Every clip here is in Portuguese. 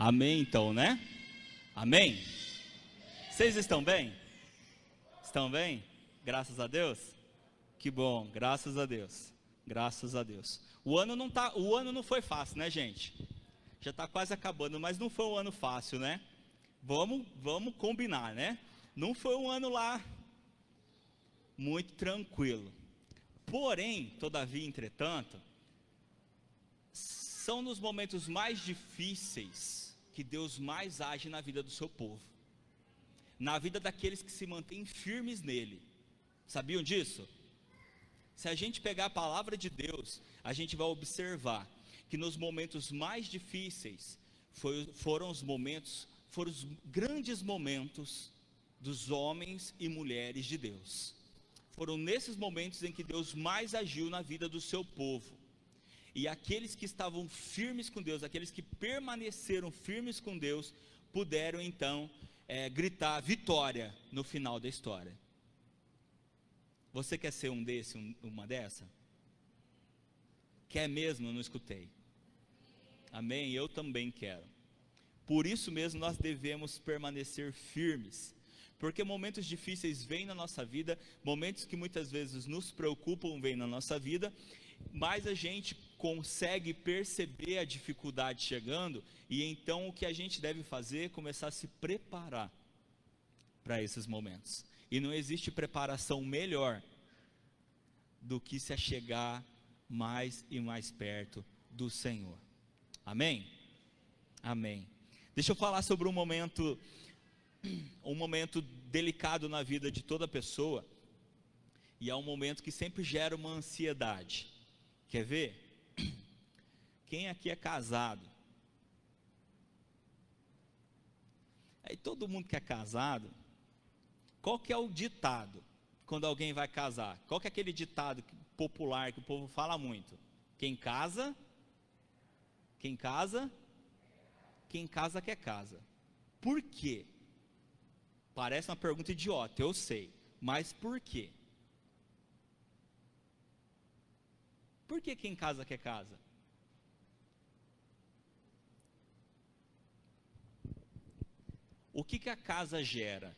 Amém então, né? Amém? Vocês estão bem? Estão bem? Graças a Deus? Que bom, graças a Deus. Graças a Deus. O ano não foi fácil, né, gente? Já está quase acabando, mas não foi um ano fácil, né? Vamos combinar, né? Não foi um ano lá muito tranquilo. Porém, todavia, entretanto, são nos momentos mais difíceis que Deus mais age na vida do seu povo, na vida daqueles que se mantêm firmes nele. Sabiam disso? Se a gente pegar a palavra de Deus, a gente vai observar que nos momentos mais difíceis foram os grandes momentos dos homens e mulheres de Deus. Foram nesses momentos em que Deus mais agiu na vida do seu povo. E aqueles que estavam firmes com Deus, aqueles que permaneceram firmes com Deus, puderam então gritar vitória no final da história. Você quer ser uma dessa? Quer mesmo? Eu não escutei. Amém? Eu também quero. Por isso mesmo nós devemos permanecer firmes, porque momentos difíceis vêm na nossa vida, momentos que muitas vezes nos preocupam vêm na nossa vida, mas a gente consegue perceber a dificuldade chegando, e então o que a gente deve fazer é começar a se preparar para esses momentos. E não existe preparação melhor do que se achegar mais e mais perto do Senhor. Amém? Amém. Deixa eu falar sobre um momento delicado na vida de toda pessoa, e é um momento que sempre gera uma ansiedade. Quer ver? Quem aqui é casado? Aí todo mundo que é casado, qual que é o ditado quando alguém vai casar? Qual que é aquele ditado popular que o povo fala muito? Quem casa quer casa. Por quê? Parece uma pergunta idiota, eu sei, mas por quê? Por que quem casa quer casa? O que a casa gera?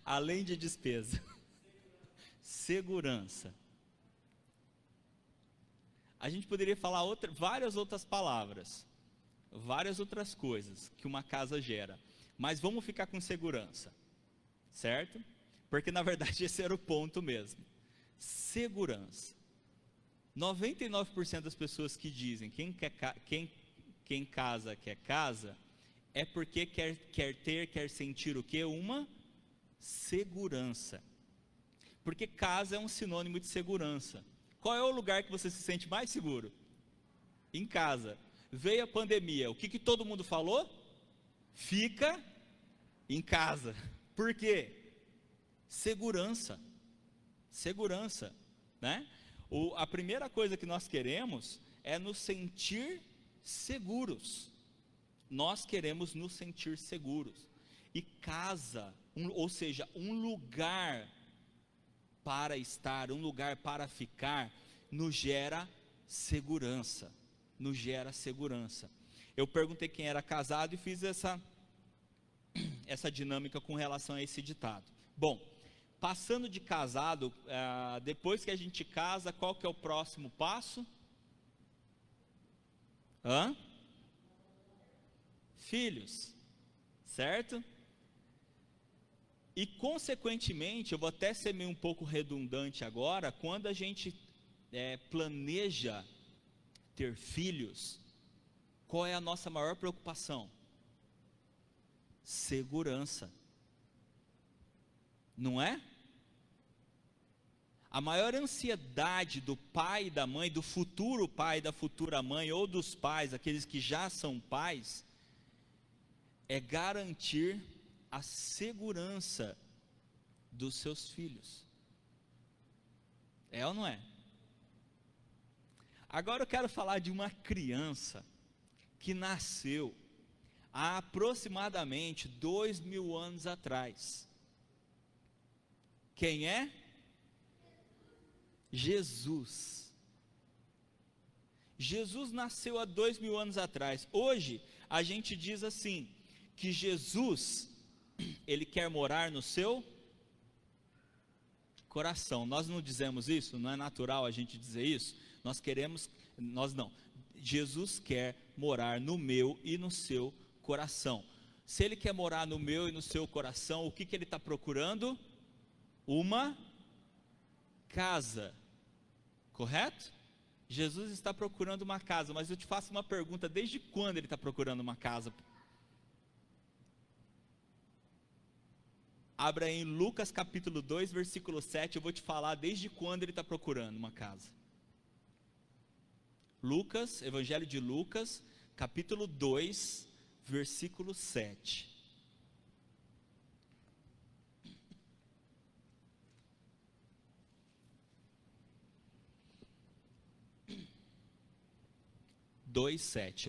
Além de despesa, segurança. A gente poderia falar várias outras palavras, várias outras coisas que uma casa gera, mas vamos ficar com segurança, certo? Porque na verdade esse era o ponto mesmo. Segurança. 99% das pessoas que dizem quem casa quer casa, é porque quer sentir o quê? Uma segurança. Porque casa é um sinônimo de segurança. Qual é o lugar que você se sente mais seguro? Em casa. Veio a pandemia, o que todo mundo falou? Fica em casa. Por quê? Segurança, né? A primeira coisa que nós queremos é nos sentir seguros. Nós queremos nos sentir seguros. E casa, ou seja, um lugar para estar, um lugar para ficar, nos gera segurança. Eu perguntei quem era casado e fiz essa dinâmica com relação a esse ditado. Bom, passando de casado, depois que a gente casa, qual que é o próximo passo? Filhos, certo? E consequentemente, eu vou até ser meio um pouco redundante agora, quando a gente planeja ter filhos, qual é a nossa maior preocupação? Segurança. Não é? A maior ansiedade do pai e da mãe, do futuro pai e da futura mãe, ou dos pais, aqueles que já são pais, é garantir a segurança dos seus filhos. É ou não é? Agora eu quero falar de uma criança que nasceu há aproximadamente 2000 anos atrás. Quem é? Jesus. Jesus nasceu há 2000 anos atrás. Hoje, a gente diz assim, que Jesus, Ele quer morar no seu coração. Nós não dizemos isso, não é natural a gente dizer isso. Nós não. Jesus quer morar no meu e no seu coração. Se Ele quer morar no meu e no seu coração, o que Ele está procurando? Uma casa, correto? Jesus está procurando uma casa, mas eu te faço uma pergunta, desde quando Ele está procurando uma casa? Abra em Lucas capítulo 2, versículo 7, eu vou te falar desde quando Ele está procurando uma casa. Lucas, Evangelho de Lucas, capítulo 2, versículo 7.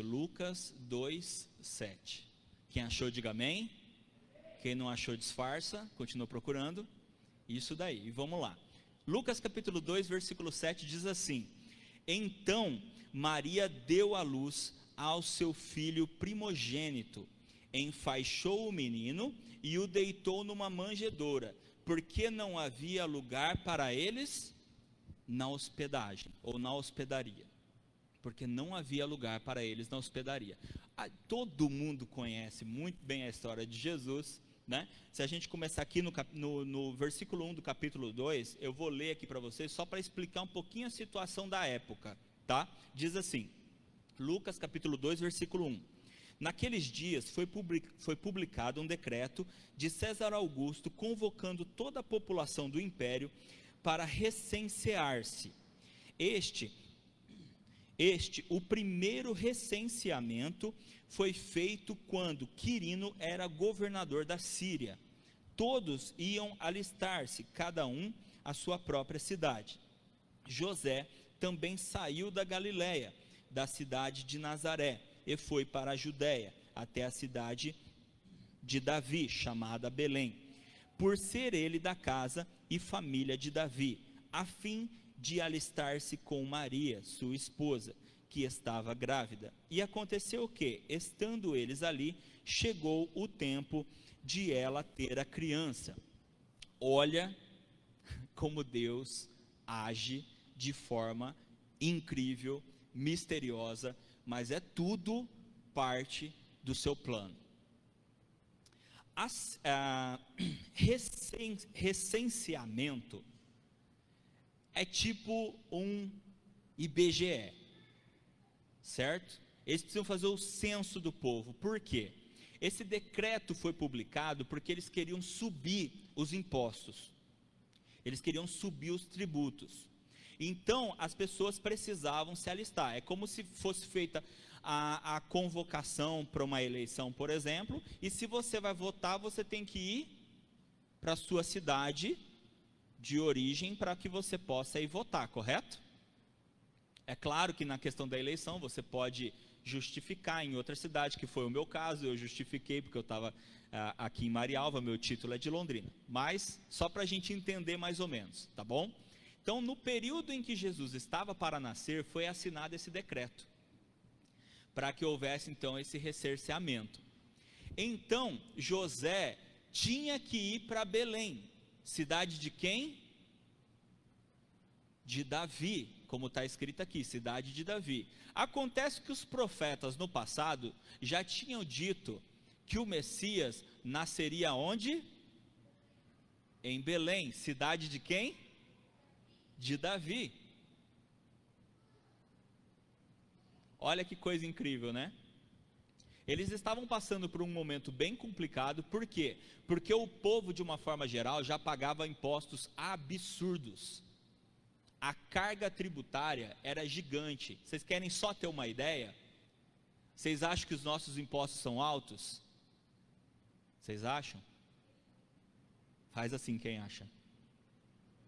Lucas 2:7. Quem achou, diga amém. Quem não achou, disfarça, continua procurando. Isso daí, e vamos lá. Lucas capítulo 2, versículo 7 diz assim: Então Maria deu à luz ao seu filho primogênito, enfaixou o menino e o deitou numa manjedoura, porque não havia lugar para eles na hospedagem, ou na hospedaria. Porque não havia lugar para eles na hospedaria. Todo mundo conhece muito bem a história de Jesus, né? Se a gente começar aqui no versículo 1 do capítulo 2, eu vou ler aqui para vocês, só para explicar um pouquinho a situação da época, tá? Diz assim, Lucas capítulo 2, versículo 1. Naqueles dias foi publicado um decreto de César Augusto, convocando toda a população do império para recensear-se. O primeiro recenseamento foi feito quando Quirino era governador da Síria. Todos iam alistar-se, cada um à sua própria cidade. José também saiu da Galiléia, da cidade de Nazaré, e foi para a Judéia, até a cidade de Davi, chamada Belém, por ser ele da casa e família de Davi, a fim de alistar-se com Maria, sua esposa, que estava grávida. E aconteceu que, estando eles ali, chegou o tempo de ela ter a criança. Olha como Deus age de forma incrível, misteriosa, mas é tudo parte do seu plano. Recenseamento é tipo um IBGE, certo? Eles precisam fazer o censo do povo. Por quê? Esse decreto foi publicado porque eles queriam subir os impostos, eles queriam subir os tributos. Então as pessoas precisavam se alistar. É como se fosse feita a convocação para uma eleição, por exemplo, e se você vai votar, você tem que ir para a sua cidade de origem para que você possa ir votar, correto? É claro que na questão da eleição você pode justificar em outra cidade, que foi o meu caso. Eu justifiquei porque eu estava aqui em Marialva, meu título é de Londrina, mas só para a gente entender mais ou menos, tá bom? Então, no período em que Jesus estava para nascer, foi assinado esse decreto, para que houvesse então esse recenseamento. Então, José tinha que ir para Belém, cidade de quem? De Davi, como está escrito aqui, cidade de Davi. Acontece que os profetas no passado já tinham dito que o Messias nasceria onde? Em Belém, cidade de quem? De Davi. Olha que coisa incrível, né? Eles estavam passando por um momento bem complicado. Por quê? Porque o povo, de uma forma geral, já pagava impostos absurdos. A carga tributária era gigante. Vocês querem só ter uma ideia? Vocês acham que os nossos impostos são altos? Vocês acham? Faz assim, quem acha?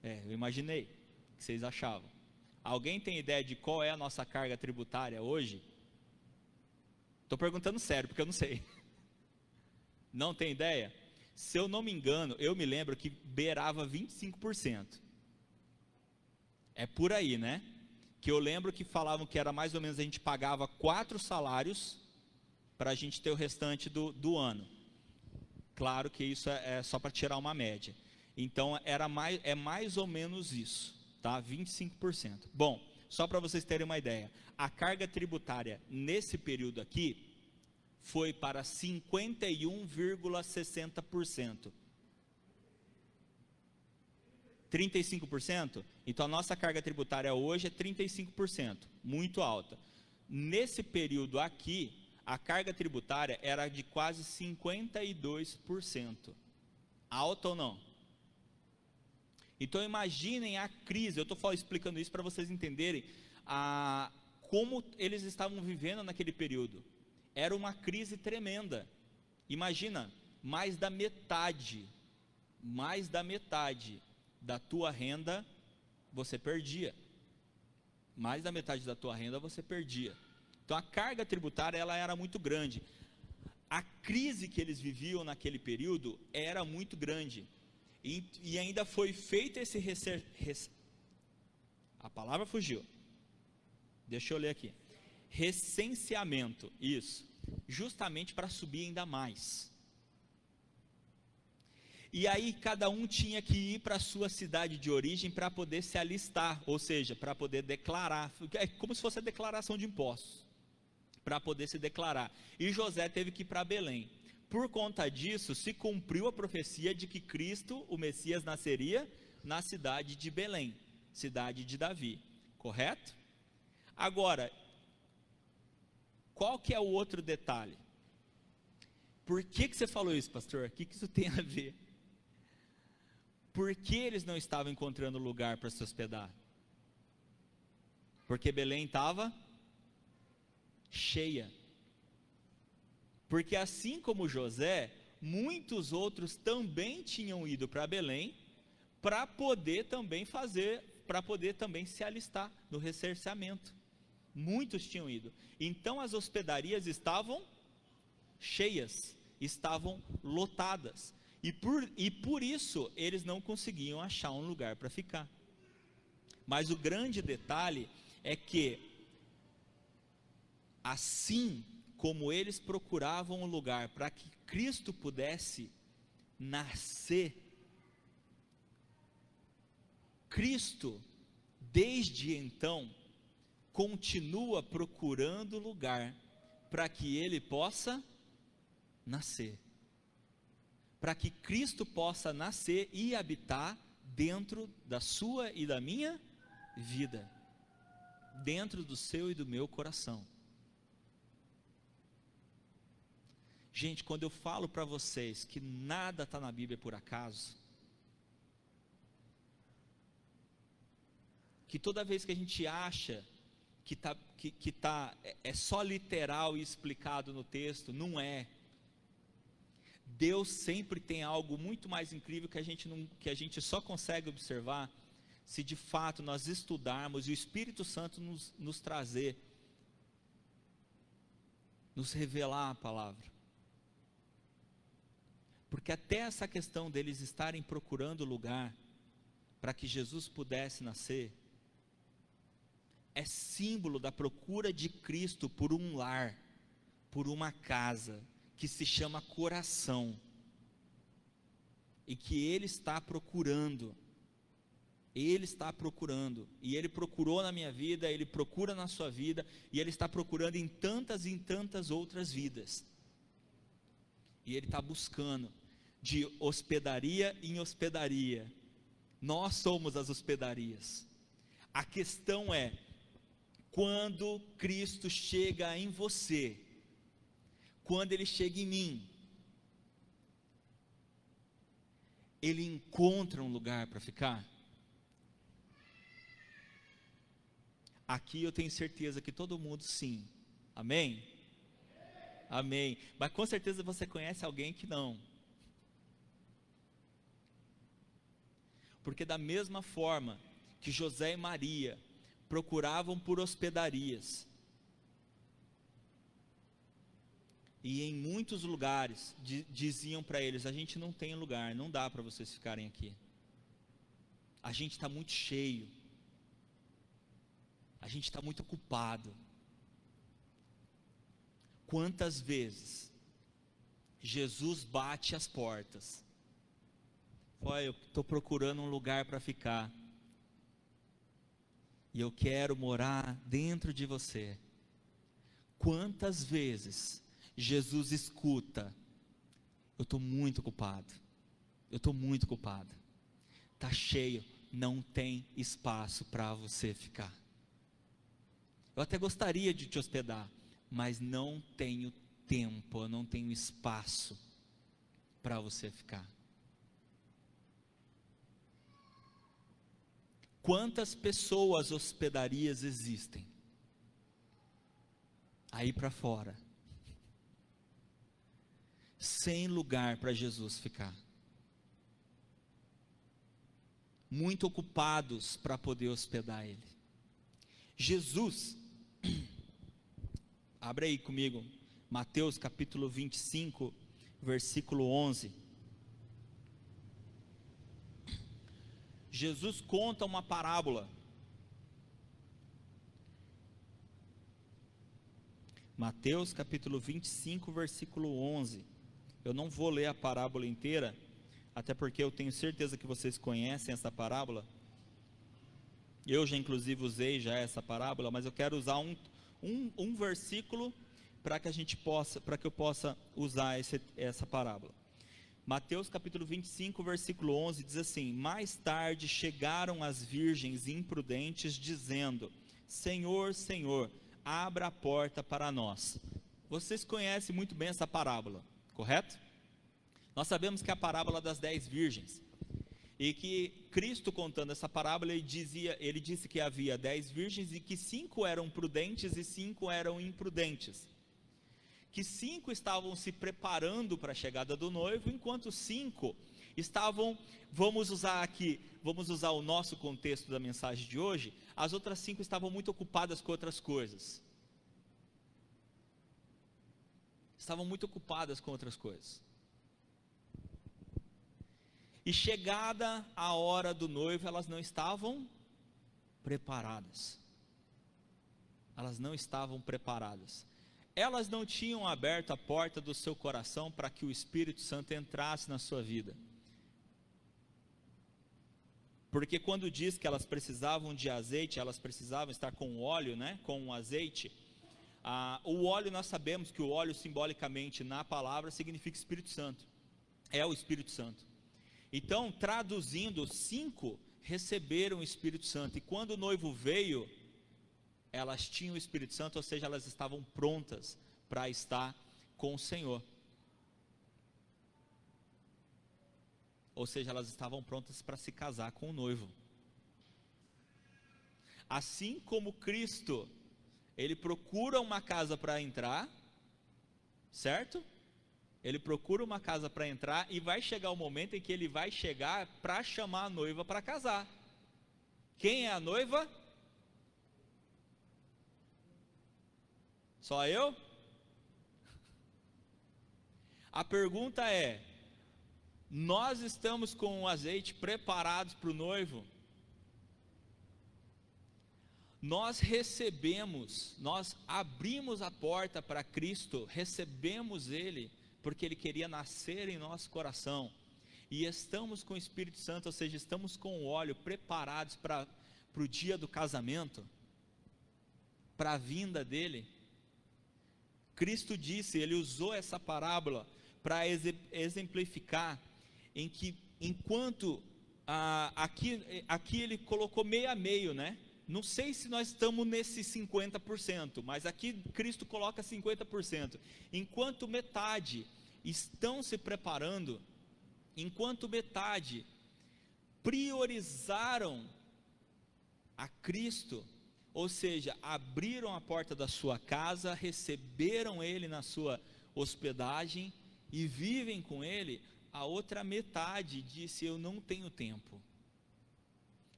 Eu imaginei que vocês achavam. Alguém tem ideia de qual é a nossa carga tributária hoje? Estou perguntando sério, porque eu não sei. Não tem ideia? Se eu não me engano, eu me lembro que beirava 25%. É por aí, né? que eu lembro que falavam que era mais ou menos, a gente pagava 4 salários para a gente ter o restante do ano. Claro que isso é só para tirar uma média. Então é mais ou menos isso, tá? 25%. Bom, só para vocês terem uma ideia, a carga tributária nesse período aqui foi para 51,60%. 35%? Então a nossa carga tributária hoje é 35%, muito alta. Nesse período aqui, a carga tributária era de quase 52%. Alta ou não? Então imaginem a crise, eu estou explicando isso para vocês entenderem como eles estavam vivendo naquele período. Era uma crise tremenda. Imagina, mais da metade da tua renda você perdia. Mais da metade da tua renda você perdia. Então a carga tributária ela era muito grande. A crise que eles viviam naquele período era muito grande. E ainda foi feito esse a palavra fugiu. Deixa eu ler aqui. Recenseamento, isso. Justamente para subir ainda mais. E aí cada um tinha que ir para a sua cidade de origem para poder se alistar, ou seja, para poder declarar, é como se fosse a declaração de impostos, para poder se declarar. E José teve que ir para Belém. Por conta disso, se cumpriu a profecia de que Cristo, o Messias, nasceria na cidade de Belém, cidade de Davi, correto? Agora, qual que é o outro detalhe? Por que você falou isso, pastor? O que isso tem a ver? Por que eles não estavam encontrando lugar para se hospedar? Porque Belém estava cheia. Porque assim como José, muitos outros também tinham ido para Belém para poder também se alistar no recenseamento. Muitos tinham ido. Então as hospedarias estavam cheias, estavam lotadas. E por isso eles não conseguiam achar um lugar para ficar. Mas o grande detalhe é que, assim como eles procuravam um lugar para que Cristo pudesse nascer, Cristo, desde então, continua procurando lugar para que ele possa nascer. Para que Cristo possa nascer e habitar dentro da sua e da minha vida, dentro do seu e do meu coração. Gente, quando eu falo para vocês que nada está na Bíblia por acaso, que toda vez que a gente acha que é só literal e explicado no texto, não é. Deus sempre tem algo muito mais incrível que a gente só consegue observar se de fato nós estudarmos e o Espírito Santo nos trazer, nos revelar a palavra. Porque até essa questão deles estarem procurando lugar para que Jesus pudesse nascer, é símbolo da procura de Cristo por um lar, por uma casa, que se chama coração, e que Ele está procurando, e Ele procurou na minha vida, Ele procura na sua vida, e Ele está procurando em tantas outras vidas, e Ele está buscando, de hospedaria em hospedaria, nós somos as hospedarias. A questão é, quando Cristo chega em você, quando Ele chega em mim, Ele encontra um lugar para ficar? Aqui eu tenho certeza que todo mundo sim, amém? Amém, mas com certeza você conhece alguém que não. Porque da mesma forma que José e Maria procuravam por hospedarias, e em muitos lugares diziam para eles: a gente não tem lugar, não dá para vocês ficarem aqui, a gente está muito cheio. A gente está muito ocupado. Quantas vezes Jesus bate as portas? Olha, eu estou procurando um lugar para ficar. E eu quero morar dentro de você. Quantas vezes Jesus escuta: eu estou muito ocupado. Eu estou muito ocupado. Está cheio, não tem espaço para você ficar. Eu até gostaria de te hospedar, mas não tenho tempo, eu não tenho espaço para você ficar. Quantas pessoas hospedarias existem aí para fora, sem lugar para Jesus ficar, muito ocupados para poder hospedar Ele? Jesus, abre aí comigo, Mateus capítulo 25, versículo 11. Jesus conta uma parábola. Mateus capítulo 25, versículo 11. Eu não vou ler a parábola inteira, até porque eu tenho certeza que vocês conhecem essa parábola. Eu já inclusive usei já essa parábola, mas eu quero usar um versículo para que eu possa usar essa parábola. Mateus capítulo 25, versículo 11 diz assim: mais tarde chegaram as virgens imprudentes, dizendo: Senhor, Senhor, abra a porta para nós. Vocês conhecem muito bem essa parábola, correto? Nós sabemos que é a parábola das 10 virgens, e que Cristo, contando essa parábola, ele disse que havia 10 virgens, e que 5 eram prudentes e 5 eram imprudentes, que 5 estavam se preparando para a chegada do noivo, enquanto 5 estavam, vamos usar o nosso contexto da mensagem de hoje, as outras 5 estavam muito ocupadas com outras coisas. E chegada a hora do noivo, elas não estavam preparadas. Elas não tinham aberto a porta do seu coração para que o Espírito Santo entrasse na sua vida. Porque quando diz que elas precisavam de azeite, elas precisavam estar com óleo, com o azeite. O óleo, nós sabemos que o óleo simbolicamente na palavra significa Espírito Santo. É o Espírito Santo. Então, traduzindo, 5 receberam o Espírito Santo. E quando o noivo veio, elas tinham o Espírito Santo, ou seja, elas estavam prontas para estar com o Senhor. Ou seja, elas estavam prontas para se casar com o noivo. Assim como Cristo, Ele procura uma casa para entrar, certo? Ele procura uma casa para entrar, e vai chegar o momento em que Ele vai chegar para chamar a noiva para casar. Quem é a noiva? Só eu? A pergunta é: nós estamos com o azeite preparados para o noivo? Nós abrimos a porta para Cristo, recebemos Ele, porque Ele queria nascer em nosso coração, e estamos com o Espírito Santo, ou seja, estamos com o óleo preparados para o dia do casamento, para a vinda dEle. Cristo disse, Ele usou essa parábola para exemplificar em que enquanto aqui Ele colocou meio a meio, Não sei se nós estamos nesse 50%, mas aqui Cristo coloca 50%. Enquanto metade estão se preparando, enquanto metade priorizaram a Cristo, ou seja, abriram a porta da sua casa, receberam Ele na sua hospedagem e vivem com Ele, a outra metade disse: eu não tenho tempo,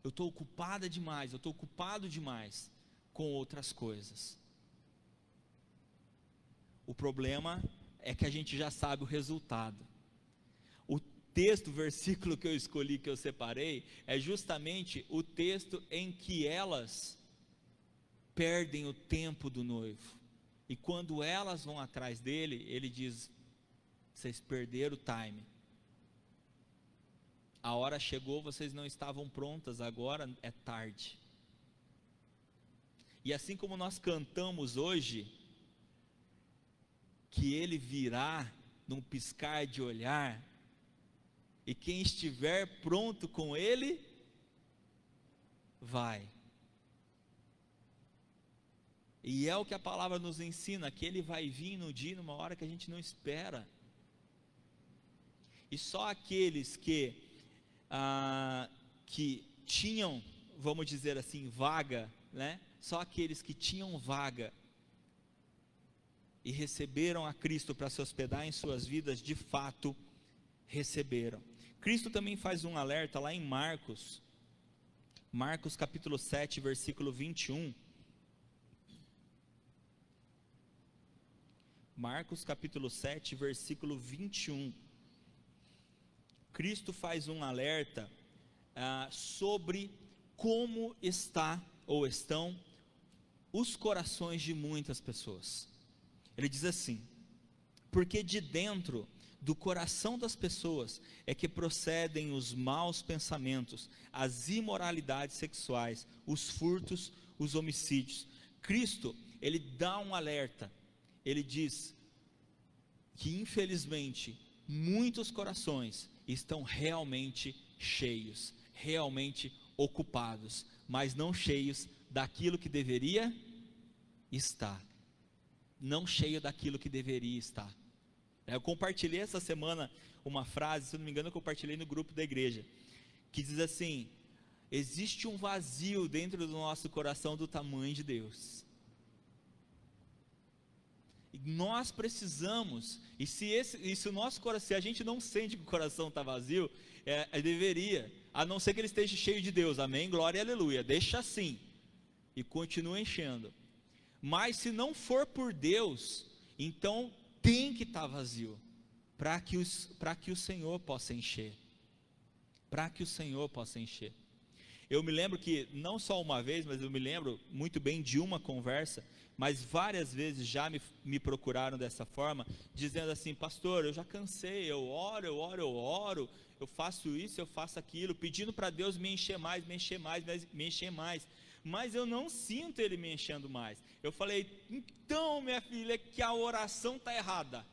eu estou ocupada demais, eu estou ocupado demais com outras coisas. O problema é que a gente já sabe o resultado. O texto, o versículo que eu escolhi, que eu separei, é justamente o texto em que elas perdem o tempo do noivo. E quando elas vão atrás dele, ele diz: vocês perderam o time. A hora chegou, vocês não estavam prontas, agora é tarde. E assim como nós cantamos hoje, que ele virá num piscar de olhar, e quem estiver pronto com ele, vai. E é o que a palavra nos ensina, que ele vai vir no dia, numa hora que a gente não espera. E só aqueles que tinham, vamos dizer assim, vaga, né? Só aqueles que tinham vaga e receberam a Cristo para se hospedar em suas vidas, de fato, receberam. Cristo também faz um alerta lá em Marcos capítulo 7, versículo 21. Marcos capítulo 7, versículo 21. Cristo faz um alerta sobre como está ou estão os corações de muitas pessoas. Ele diz assim: porque de dentro do coração das pessoas é que procedem os maus pensamentos, as imoralidades sexuais, os furtos, os homicídios. Cristo, ele dá um alerta. Ele diz que infelizmente muitos corações estão realmente cheios, realmente ocupados, mas não cheios daquilo que deveria estar. Não cheio daquilo que deveria estar. Eu compartilhei essa semana uma frase, se não me engano eu compartilhei no grupo da igreja, que diz assim: existe um vazio dentro do nosso coração do tamanho de Deus. E nós precisamos, e se o nosso coração, se a gente não sente que o coração está vazio, deveria, a não ser que ele esteja cheio de Deus, amém, glória e aleluia, deixa assim, e continua enchendo. Mas se não for por Deus, então tem que estar vazio, para que o Senhor possa encher, para que o Senhor possa encher. Eu me lembro que, não só uma vez, mas eu me lembro muito bem de uma conversa, mas várias vezes já me procuraram dessa forma, dizendo assim: pastor, eu já cansei, eu oro, eu faço isso, eu faço aquilo, pedindo para Deus me encher mais, mas eu não sinto Ele me enchendo mais. Eu falei: então, minha filha, é que a oração está errada.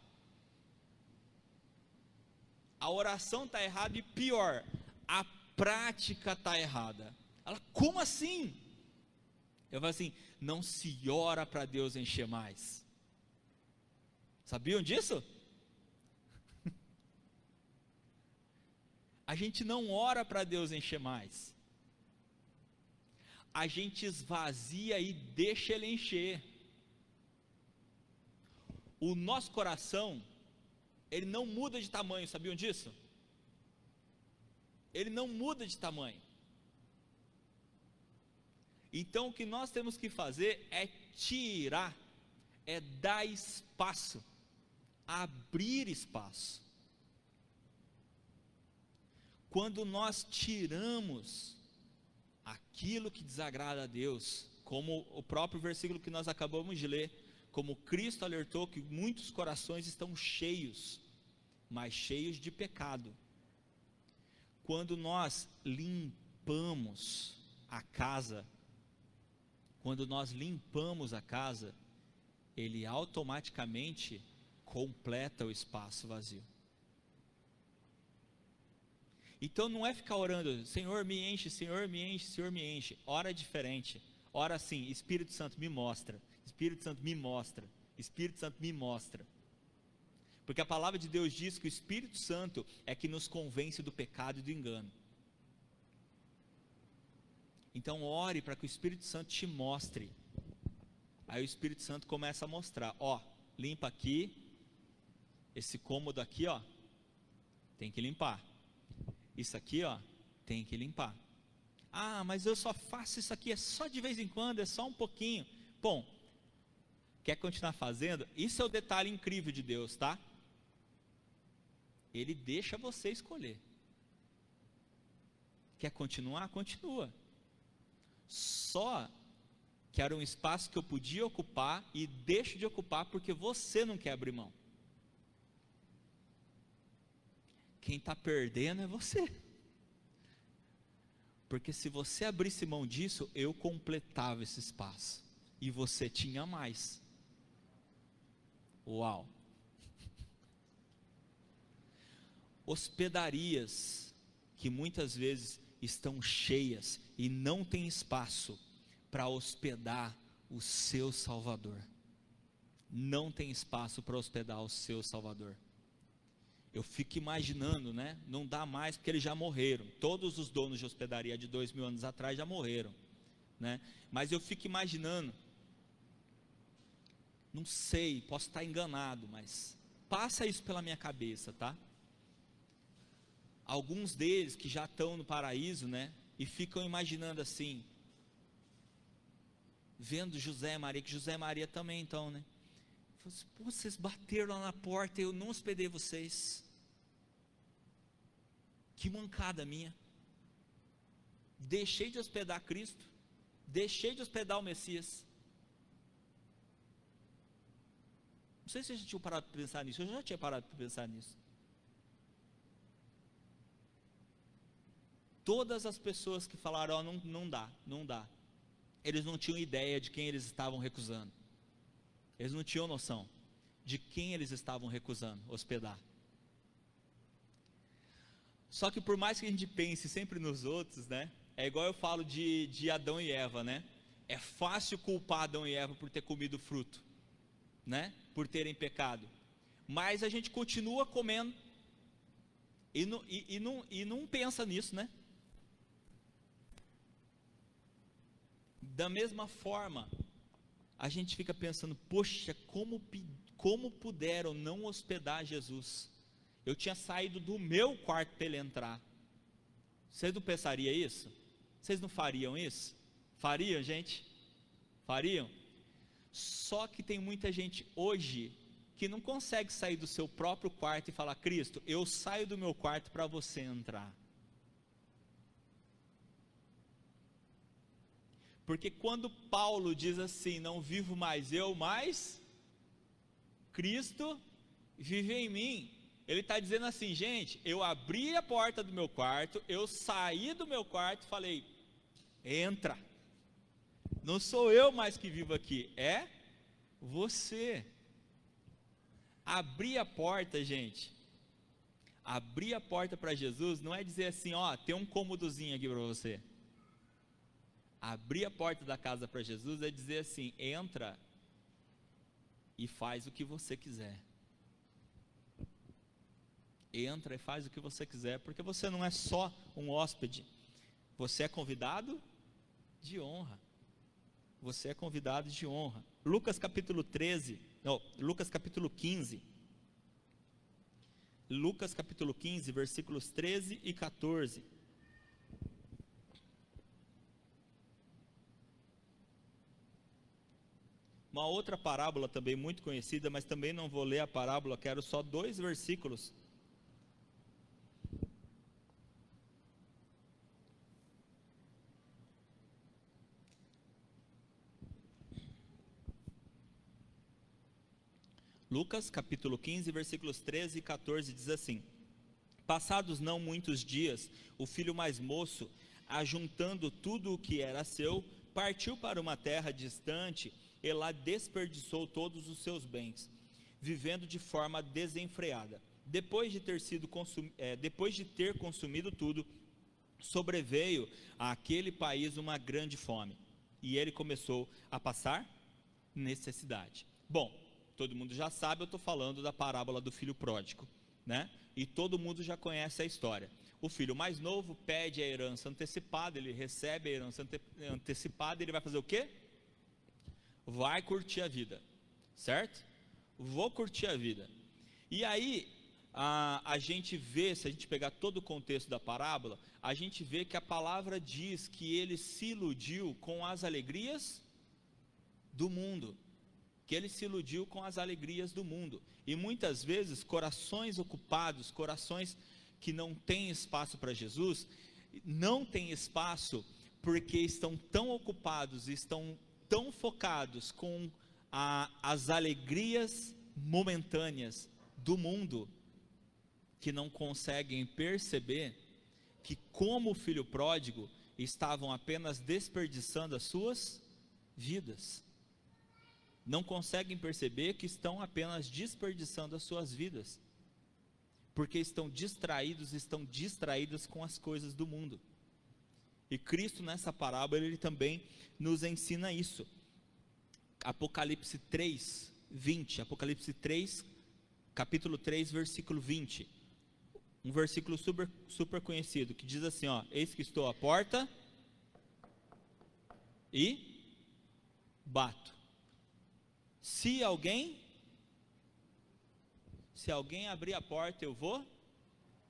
A oração está errada e pior, a prática está errada. Ela: como assim? Eu falei assim: não se ora para Deus encher mais. Sabiam disso? A gente não ora para Deus encher mais. A gente esvazia e deixa Ele encher. O nosso coração, ele não muda de tamanho, sabiam disso? Ele não muda de tamanho. Então o que nós temos que fazer é tirar, é dar espaço, abrir espaço. Quando nós tiramos aquilo que desagrada a Deus, como o próprio versículo que nós acabamos de ler, como Cristo alertou que muitos corações estão cheios, mas cheios de pecado. Quando nós limpamos a casa, Ele automaticamente completa o espaço vazio. Então não é ficar orando: Senhor me enche, Senhor me enche, Senhor me enche. Ora diferente, ora assim: Espírito Santo me mostra, Espírito Santo me mostra, Espírito Santo me mostra. Porque a palavra de Deus diz que o Espírito Santo é que nos convence do pecado e do engano. Então ore para que o Espírito Santo te mostre. Aí o Espírito Santo começa a mostrar: ó, limpa aqui, esse cômodo aqui, ó, tem que limpar. Isso aqui, ó, tem que limpar. Ah, mas eu só faço isso aqui, é só de vez em quando, é só um pouquinho. Bom, quer continuar fazendo? Isso é o detalhe incrível de Deus, tá? Ele deixa você escolher. Quer continuar? Continua. Só que era um espaço que eu podia ocupar e deixo de ocupar porque você não quer abrir mão. Quem está perdendo é você. Porque se você abrisse mão disso, eu completava esse espaço. E você tinha mais. Uau! Hospedarias que muitas vezes estão cheias e não tem espaço para hospedar o seu Salvador. Não tem espaço para hospedar o seu Salvador. Eu fico imaginando, né? Não dá mais porque eles já morreram. Todos os donos de hospedaria de 2000 anos atrás já morreram, né? Mas eu fico imaginando, não sei, posso estar enganado, mas passa isso pela minha cabeça, tá? Alguns deles que já estão no paraíso, né? E ficam imaginando assim, vendo José e Maria, que José e Maria também então, né? Pô, vocês bateram lá na porta e eu não hospedei vocês. Que mancada minha. Deixei de hospedar Cristo. Deixei de hospedar o Messias. Não sei se vocês já tinham parado para pensar nisso. Eu já tinha parado para pensar nisso. Todas as pessoas que falaram, ó, não dá. Eles não tinham ideia de quem eles estavam recusando. Eles não tinham noção de quem eles estavam recusando hospedar. Só que por mais que a gente pense sempre nos outros, né? É igual eu falo de Adão e Eva, né? É fácil culpar Adão e Eva por ter comido o fruto, né? Por terem pecado. Mas a gente continua comendo e não pensa nisso, né? Da mesma forma, a gente fica pensando, poxa, como puderam não hospedar Jesus? Eu tinha saído do meu quarto para ele entrar. Vocês não pensariam isso? Vocês não fariam isso? Fariam, gente? Fariam? Só que tem muita gente hoje que não consegue sair do seu próprio quarto e falar, Cristo, eu saio do meu quarto para você entrar. Porque quando Paulo diz assim, não vivo mais eu, mas Cristo vive em mim. Ele está dizendo assim, gente, eu abri a porta do meu quarto, eu saí do meu quarto e falei, entra. Não sou eu mais que vivo aqui, é você. Abrir a porta, gente. Abrir a porta para Jesus não é dizer assim, ó, tem um cômodozinho aqui para você. Abrir a porta da casa para Jesus é dizer assim, entra e faz o que você quiser. Entra e faz o que você quiser, porque você não é só um hóspede, você é convidado de honra. Você é convidado de honra. Lucas capítulo 15. Lucas capítulo 15, versículos 13 e 14. Uma outra parábola também muito conhecida, mas também não vou ler a parábola, quero só 2 versículos. Lucas capítulo 15, versículos 13 e 14 diz assim: Passados não muitos dias, o filho mais moço, ajuntando tudo o que era seu, partiu para uma terra distante e lá desperdiçou todos os seus bens, vivendo de forma desenfreada. Depois de ter consumido tudo, sobreveio àquele país uma grande fome, e ele começou a passar necessidade. Bom, todo mundo já sabe, eu estou falando da parábola do filho pródigo, né? E todo mundo já conhece a história. O filho mais novo pede a herança antecipada, ele recebe a herança antecipada, ele vai fazer o quê? Vai curtir a vida, certo? Vou curtir a vida. E aí, a gente vê, se a gente pegar todo o contexto da parábola, a gente vê que a palavra diz que ele se iludiu com as alegrias do mundo. Que ele se iludiu com as alegrias do mundo. E muitas vezes, corações ocupados, corações que não têm espaço para Jesus, não têm espaço porque estão tão ocupados, estão tão focados com as alegrias momentâneas do mundo, que não conseguem perceber que, como o filho pródigo, estavam apenas desperdiçando as suas vidas. Não conseguem perceber que estão apenas desperdiçando as suas vidas, porque estão distraídas com as coisas do mundo. E Cristo, nessa parábola, ele também nos ensina isso. Apocalipse 3, 20, Apocalipse 3, capítulo 3, versículo 20, um versículo super conhecido, que diz assim, ó: eis que estou à porta e bato. Se alguém abrir a porta, eu vou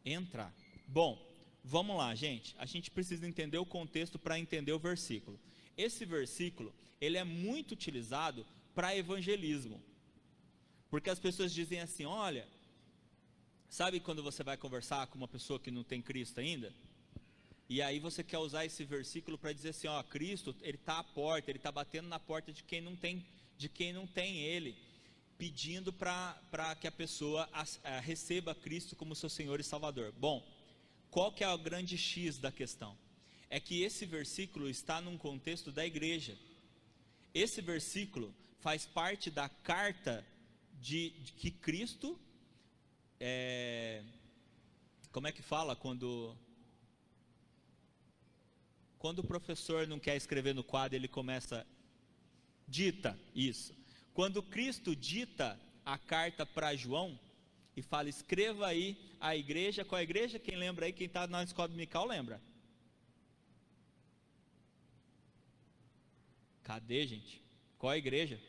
entrar. Bom, vamos lá, gente. A gente precisa entender o contexto para entender o versículo. Esse versículo, ele é muito utilizado para evangelismo, porque as pessoas dizem assim: olha, sabe quando você vai conversar com uma pessoa que não tem Cristo ainda? E aí você quer usar esse versículo para dizer assim: ó, Cristo, ele está à porta, ele está batendo na porta de quem não tem ele, pedindo para que a pessoa receba Cristo como seu Senhor e Salvador. Bom, qual que é o grande X da questão? É que esse versículo está num contexto da igreja. Esse versículo faz parte da carta de que Cristo, como é que fala quando o professor não quer escrever no quadro, ele começa, dita, isso. Quando Cristo dita a carta para João e fala: escreva aí a igreja. Qual a igreja? Quem lembra aí? Quem está na escola dominical lembra? Cadê, gente? Qual a igreja?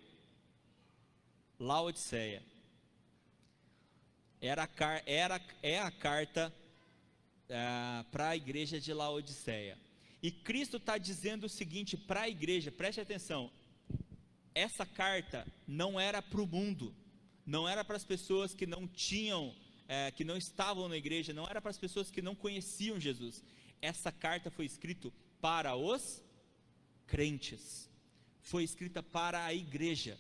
Laodiceia. É a carta para a igreja de Laodiceia. E Cristo está dizendo o seguinte para a igreja, preste atenção: essa carta não era para o mundo, não era para as pessoas que não tinham, que não estavam na igreja, não era para as pessoas que não conheciam Jesus. Essa carta foi escrita para os crentes, foi escrita para a igreja,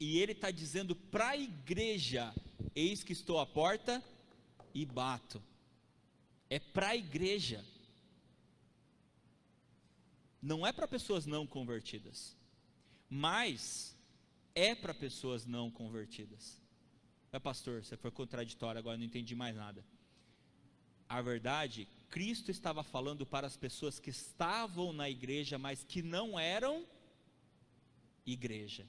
e ele está dizendo para a igreja: eis que estou à porta e bato. É para a igreja, não é para pessoas não convertidas, mas é para pessoas não convertidas. Pastor, você foi contraditório, agora não entendi mais nada. A verdade, Cristo estava falando para as pessoas que estavam na igreja, mas que não eram igreja.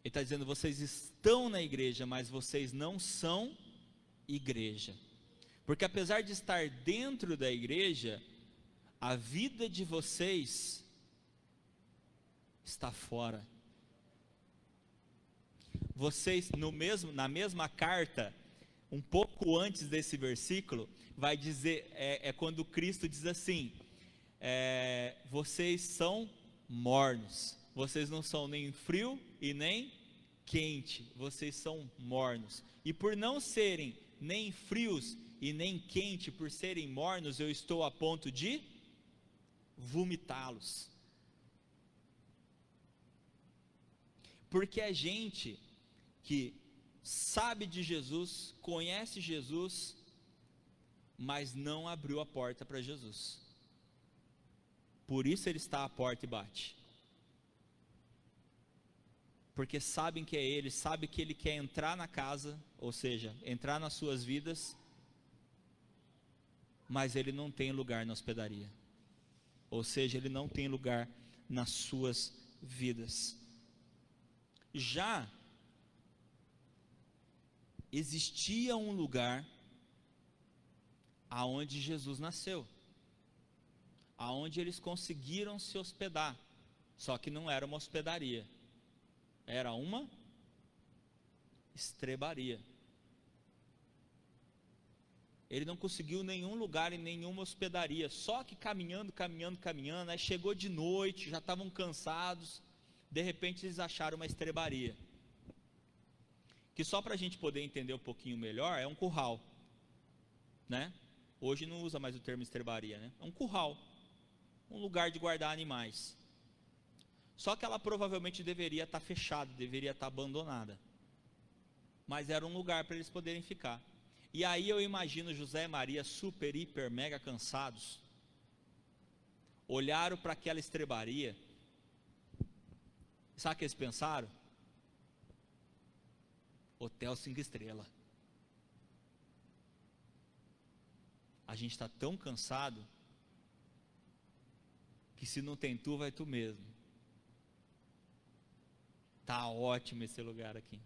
Ele está dizendo: vocês estão na igreja, mas vocês não são igreja. Porque apesar de estar dentro da igreja, a vida de vocês está fora. Vocês, na mesma carta, um pouco antes desse versículo, vai dizer, quando Cristo diz assim: vocês são mornos, vocês não são nem frio e nem quente, vocês são mornos. E por não serem nem frios e nem quente, por serem mornos, eu estou a ponto de vomitá-los. Porque a gente que sabe de Jesus, conhece Jesus, mas não abriu a porta para Jesus. Por isso ele está à porta e bate. Porque sabem que é ele, sabe que ele quer entrar na casa, ou seja, entrar nas suas vidas, mas ele não tem lugar na hospedaria. Ou seja, ele não tem lugar nas suas vidas. Já existia um lugar aonde Jesus nasceu, aonde eles conseguiram se hospedar, só que não era uma hospedaria, era uma estrebaria. Ele não conseguiu nenhum lugar em nenhuma hospedaria, só que caminhando, aí chegou de noite, já estavam cansados, de repente eles acharam uma estrebaria, que só para a gente poder entender um pouquinho melhor, é um curral, né? Hoje não usa mais o termo estrebaria, né? É um curral. um lugar de guardar animais. Só que ela provavelmente deveria estar fechada, deveria estar abandonada. Mas era um lugar para eles poderem ficar. E aí eu imagino José e Maria super, hiper, mega cansados. Olharam para aquela estrebaria. Sabe o que eles pensaram? Hotel 5 estrelas. A gente está tão cansado que se não tem tu, vai tu mesmo. Tá ótimo esse lugar aqui.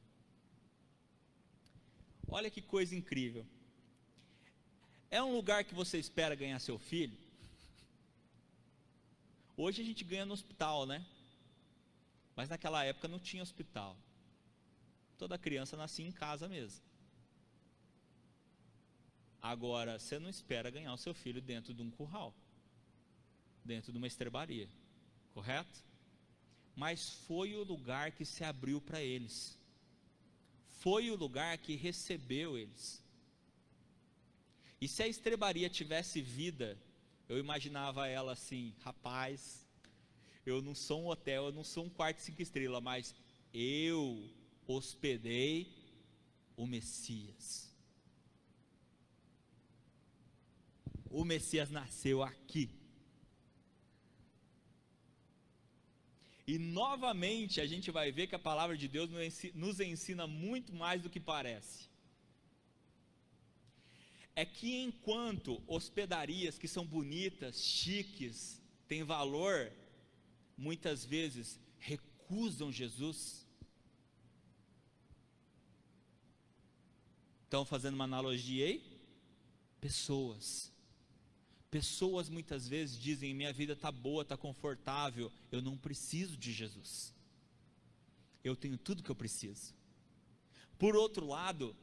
Olha que coisa incrível. É um lugar que você espera ganhar seu filho? Hoje a gente ganha no hospital, né? Mas naquela época não tinha hospital. Toda criança nascia em casa mesmo. Agora, você não espera ganhar o seu filho dentro de um curral, dentro de uma estrebaria, correto? Mas foi o lugar que se abriu para eles. Foi o lugar que recebeu eles. E se a estrebaria tivesse vida, eu imaginava ela assim: rapaz, eu não sou um hotel, eu não sou um quarto 5 estrelas, mas eu hospedei o Messias. O Messias nasceu aqui. E novamente a gente vai ver que a palavra de Deus nos ensina muito mais do que parece. É que enquanto hospedarias que são bonitas, chiques, têm valor, muitas vezes recusam Jesus. Estão fazendo uma analogia aí? Pessoas muitas vezes dizem: minha vida está boa, está confortável, eu não preciso de Jesus, eu tenho tudo que eu preciso. Por outro lado,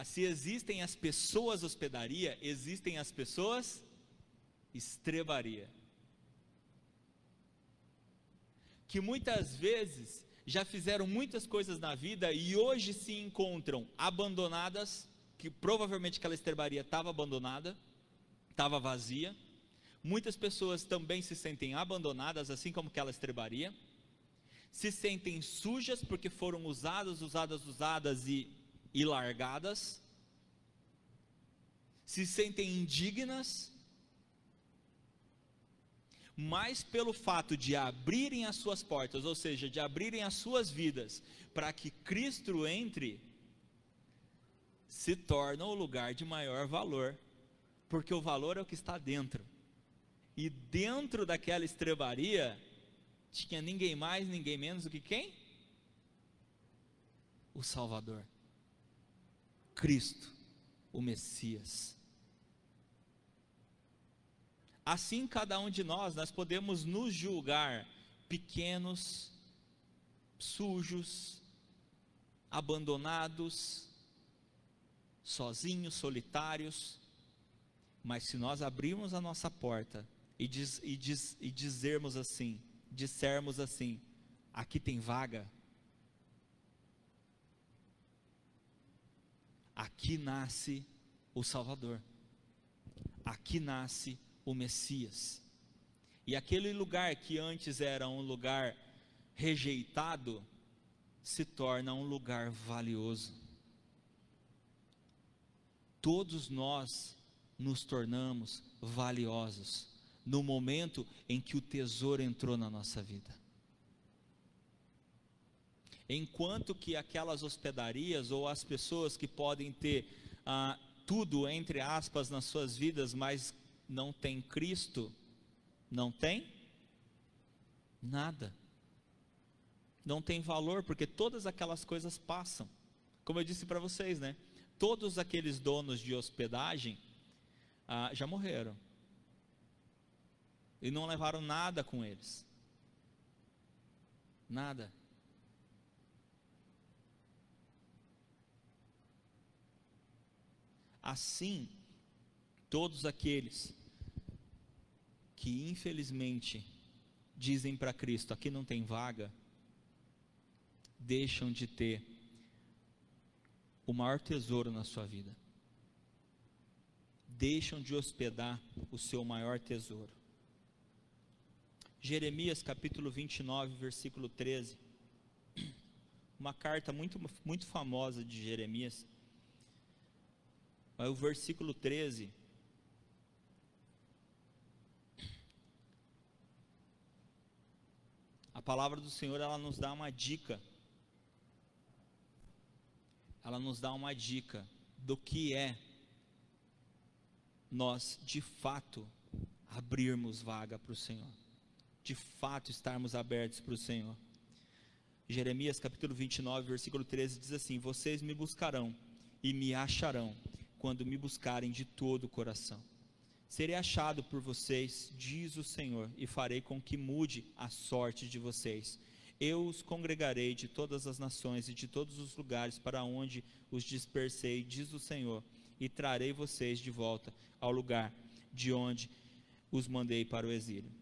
se existem as pessoas hospedaria, existem as pessoas estrebaria, que muitas vezes já fizeram muitas coisas na vida e hoje se encontram abandonadas, que provavelmente aquela estrebaria estava abandonada, estava vazia. Muitas pessoas também se sentem abandonadas, assim como aquela estrebaria, se sentem sujas porque foram usadas e largadas, se sentem indignas, mas pelo fato de abrirem as suas portas, ou seja, de abrirem as suas vidas para que Cristo entre, se torna o lugar de maior valor, porque o valor é o que está dentro. E dentro daquela estrebaria tinha ninguém mais, ninguém menos do que quem? O Salvador, Cristo, o Messias. Assim, cada um de nós podemos nos julgar pequenos, sujos, abandonados, sozinhos, solitários, mas se nós abrirmos a nossa porta e dissermos assim: aqui tem vaga, aqui nasce o Salvador, aqui nasce o Messias. E aquele lugar que antes era um lugar rejeitado, se torna um lugar valioso. Todos nós nos tornamos valiosos no momento em que o tesouro entrou na nossa vida. Enquanto que aquelas hospedarias, ou as pessoas que podem ter tudo, entre aspas, nas suas vidas, mas não tem Cristo, não tem nada, não tem valor, porque todas aquelas coisas passam. Como eu disse para vocês, né? Todos aqueles donos de hospedagem já morreram e não levaram nada com eles, nada. Assim, todos aqueles que infelizmente dizem para Cristo: aqui não tem vaga, deixam de ter o maior tesouro na sua vida, deixam de hospedar o seu maior tesouro. Jeremias capítulo 29, versículo 13. Uma carta muito famosa de Jeremias. Mas o versículo 13. A palavra do Senhor, ela nos dá uma dica. Ela nos dá uma dica do que é nós, de fato, abrirmos vaga para o Senhor. De fato, estarmos abertos para o Senhor. Jeremias capítulo 29, versículo 13 diz assim: vocês me buscarão e me acharão, quando me buscarem de todo o coração. Serei achado por vocês, diz o Senhor, e farei com que mude a sorte de vocês. Eu os congregarei de todas as nações e de todos os lugares para onde os dispersei, diz o Senhor, e trarei vocês de volta ao lugar de onde os mandei para o exílio.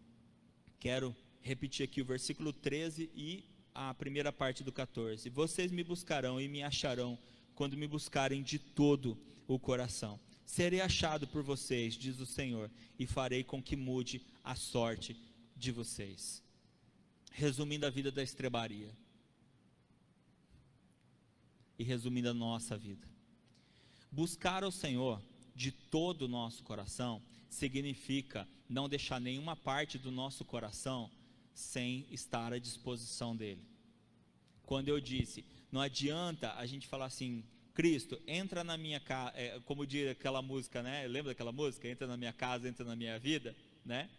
Quero repetir aqui o versículo 13 e a primeira parte do 14. Vocês me buscarão e me acharão quando me buscarem de todo o coração. Serei achado por vocês, diz o Senhor, e farei com que mude a sorte de vocês. Resumindo a vida da estrebaria. E resumindo a nossa vida. Buscar ao Senhor de todo o nosso coração significa não deixar nenhuma parte do nosso coração sem estar à disposição dele. Quando eu disse, não adianta a gente falar assim, Cristo, entra na minha casa, como diz aquela música, né? Lembra daquela música? Entra na minha casa, entra na minha vida, né?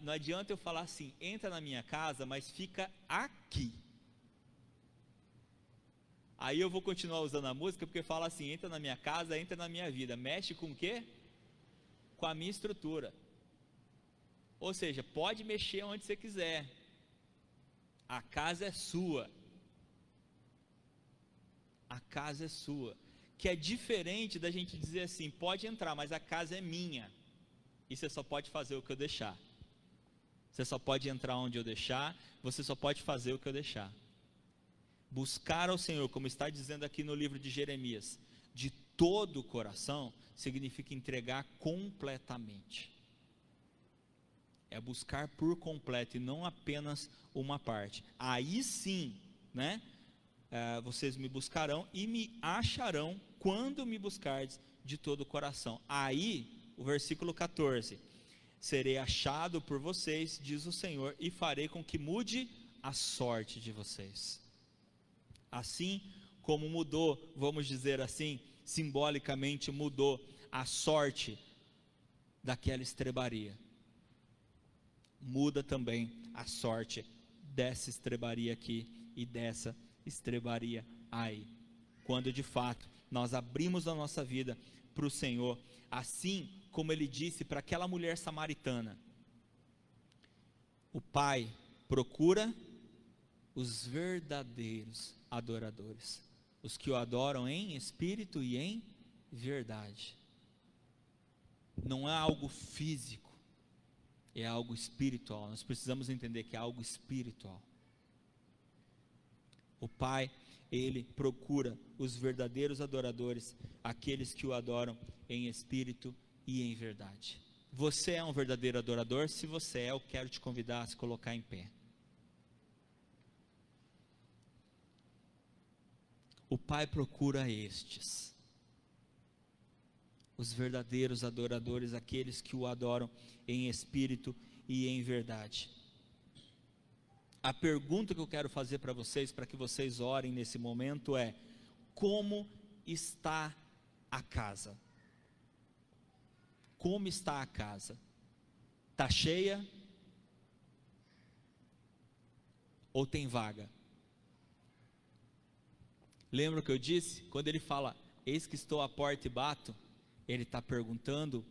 Não adianta eu falar assim, entra na minha casa, mas fica aqui. Aí eu vou continuar usando a música, porque fala assim, entra na minha casa, entra na minha vida. Mexe com o quê? Com a minha estrutura. Ou seja, pode mexer onde você quiser. A casa é sua. A casa é sua. Que é diferente da gente dizer assim, pode entrar, mas a casa é minha. E você só pode fazer o que eu deixar. Você só pode entrar onde eu deixar, você só pode fazer o que eu deixar. Buscar ao Senhor, como está dizendo aqui no livro de Jeremias, de todo o coração, significa entregar completamente. É buscar por completo e não apenas uma parte. Aí sim, né? Vocês me buscarão e me acharão quando me buscardes de todo o coração. Aí, o versículo 14: serei achado por vocês, diz o Senhor, e farei com que mude a sorte de vocês. Assim como mudou, vamos dizer assim, simbolicamente mudou a sorte daquela estrebaria, muda também a sorte dessa estrebaria aqui e dessa estrebaria aí, quando de fato nós abrimos a nossa vida para o Senhor, assim como ele disse para aquela mulher samaritana: o Pai procura os verdadeiros adoradores, os que o adoram em espírito e em verdade. Não é algo físico, é algo espiritual. Nós precisamos entender que é algo espiritual. O Pai, ele procura os verdadeiros adoradores, aqueles que o adoram em espírito e em verdade. Você é um verdadeiro adorador? Se você é, eu quero te convidar a se colocar em pé. O Pai procura estes, os verdadeiros adoradores, aqueles que o adoram em espírito e em verdade. A pergunta que eu quero fazer para vocês, para que vocês orem nesse momento é: como está a casa? Como está a casa? Está cheia? Ou tem vaga? Lembra o que eu disse? Quando ele fala, eis que estou à porta e bato, ele está perguntando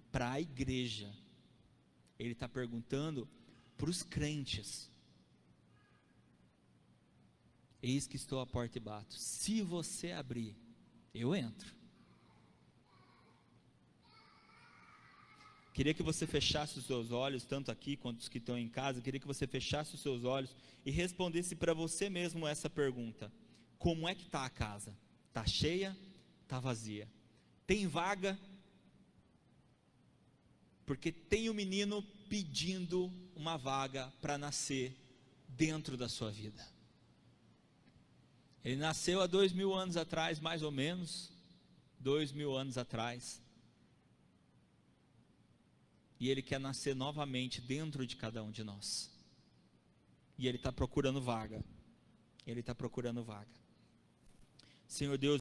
para a igreja. Ele está perguntando para os crentes. Eis que estou à porta e bato. Se você abrir, eu entro. Queria que você fechasse os seus olhos, tanto aqui quanto os que estão em casa. Queria que você fechasse os seus olhos e respondesse para você mesmo essa pergunta: como é que está a casa? Está cheia? Está vazia? Tem vaga? Porque tem um menino pedindo uma vaga para nascer dentro da sua vida. Ele nasceu há 2000 anos atrás, mais ou menos, 2000 anos atrás. E Ele quer nascer novamente dentro de cada um de nós. E Ele está procurando vaga. Ele está procurando vaga. Senhor Deus,